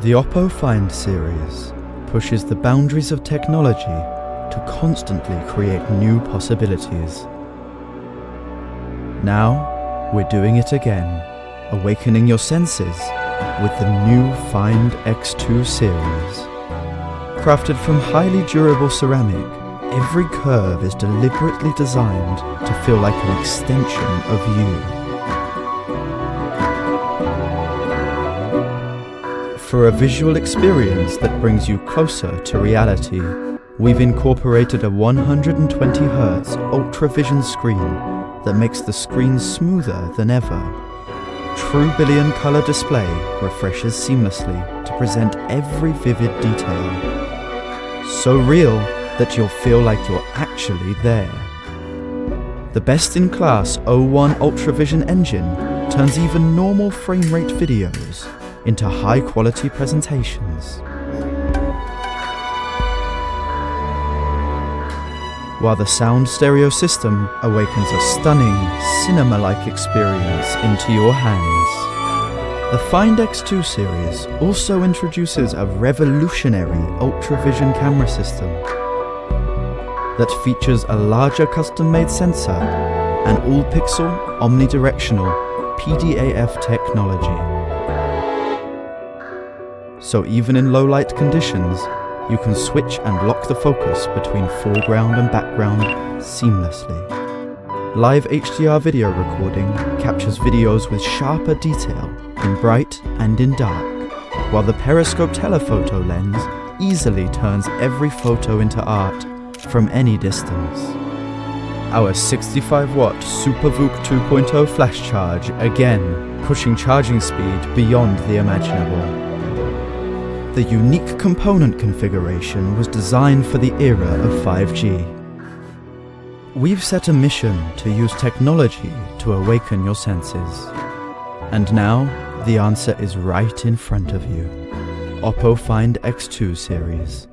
The Oppo Find series pushes the boundaries of technology to constantly create new possibilities. Now, we're doing it again, awakening your senses with the new Find X2 series. Crafted from highly durable ceramic, every curve is deliberately designed to feel like an extension of you. For a visual experience that brings you closer to reality, we've incorporated a 120Hz ultra-vision screen that makes the screen smoother than ever. True billion color display refreshes seamlessly to present every vivid detail. So real that you'll feel like you're actually there. The best-in-class O1 UltraVision engine turns even normal frame rate videos into high-quality presentations. While the sound stereo system awakens a stunning, cinema-like experience into your hands. The Find X2 series also introduces a revolutionary UltraVision camera system that features a larger custom-made sensor and all-pixel omnidirectional PDAF technology. So even in low-light conditions, you can switch and lock the focus between foreground and background seamlessly. Live HDR video recording captures videos with sharper detail in bright and in dark, while the periscope telephoto lens easily turns every photo into art from any distance. Our 65-watt SuperVOOC 2.0 flash charge, again pushing charging speed beyond the imaginable. The unique component configuration was designed for the era of 5G. We've set a mission to use technology to awaken your senses. And now, the answer is right in front of you. Oppo Find X2 series.